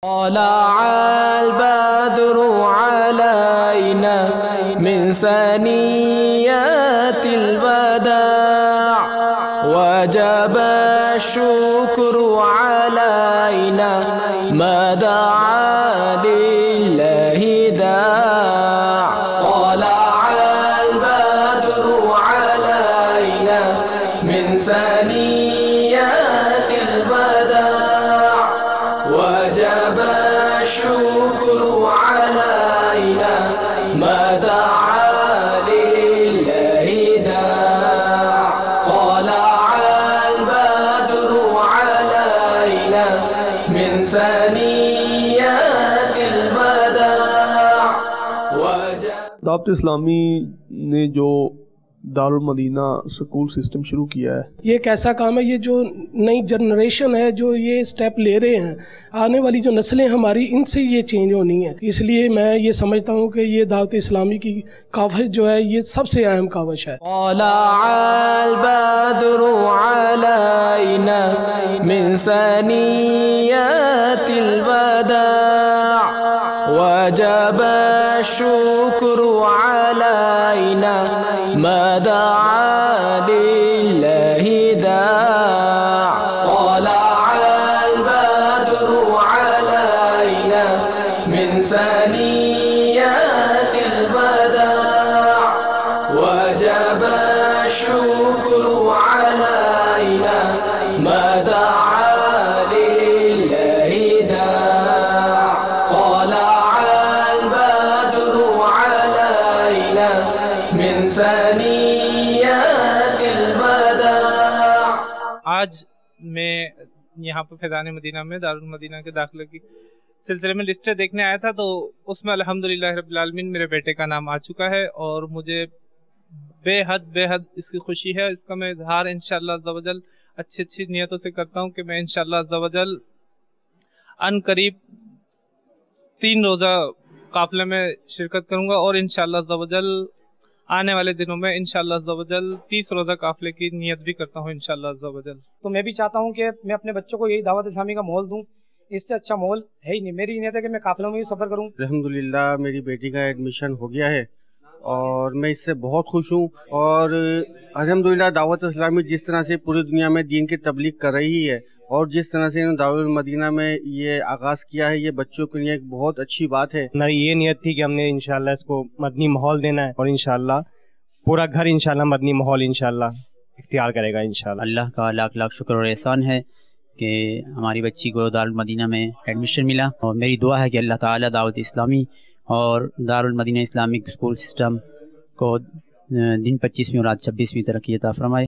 طلع البدر علينا من ثنيات الوداع وجب الشكر علينا ما دعا لله داع. طلع البدر علينا من ثنيات الوداع وجب الشكر علينا ما دعا لله داع. طلع البدر علينا من ثنيات الوداع दावत इस्लामी ने जो दारुल मदीना स्कूल सिस्टम शुरू किया है, ये एक ऐसा काम है, ये जो नई जनरेशन है जो ये स्टेप ले रहे हैं, आने वाली जो नस्लें हमारी, इनसे ये चेंज होनी है। इसलिए मैं ये समझता हूँ कि ये दावत इस्लामी की काविश जो है ये सबसे अहम काविश है। طلع البدر علينا من ثنيات الوداع وجب الشكر علينا ما دعا لله داع. طلع البدر علينا من ثنيات الوداع وجب الشكر علينا ما دعا لله داع. طلع البدر علينا من ثنيات الوداع. आज मैं यहाँ पर फैज़ान मदीना में दारुल मदीना के दाखिले की सिलसिले में लिस्टें देखने आया था, तो उसमें अल्हम्दुलिल्लाह रब्बिल आलमीन मेरे बेटे का नाम आ चुका है और मुझे बेहद इसकी खुशी है। इसका मैं इजहार इंशाअल्लाह अज़्ज़ा वजल अच्छी नियतों से करता हूँ कि मैं इंशाअल्लाह अज़्ज़ा वजल अनकरीब 3 रोज़ा काफ़िले में शिरकत करूँगा और इंशाअल्लाह अज़्ज़ा वजल आने वाले दिनों में इंशाअल्लाह अज़्ज़ा वजल 30 रोज़ा काफ़िले की नियत भी करता हूँ इंशाअल्लाह अज़्ज़ा वजल। तो मैं भी चाहता हूँ कि मैं अपने बच्चों को यही दावत इस्लामी का माहौल दूँ, इससे अच्छा माहौल है ही नहीं। मेरी नियत है कि मैं काफ़िलों में भी सफ़र करूँ। अल्हम्दुलिल्लाह मेरी बेटी का एडमिशन हो गया है और मैं इससे बहुत खुश हूँ और अल्हम्दुलिल्लाह दावत इस्लामी जिस तरह से पूरी दुनिया में दीन की तबलीग कर रही है और जिस तरह से इन्होंने दारुल मदीना में ये आगाज़ किया है, ये बच्चों के लिए एक बहुत अच्छी बात है। हमारी ये नियत थी कि हमने इंशाल्लाह इसको मदनी माहौल देना है और इंशाल्लाह पूरा घर इंशाल्लाह मदनी माहौल इंशाल्लाह इख्तियार करेगा इंशाल्लाह। अल्लाह का लाख शुक्र और एहसान है कि हमारी बच्ची को दारुल मदीना में एडमिशन मिला और मेरी दुआ है कि अल्लाह ताला दावत इस्लामी और Darul Madina Islamic school system को दिन 25वीं और रात 26वीं तरक्की अता फरमाए।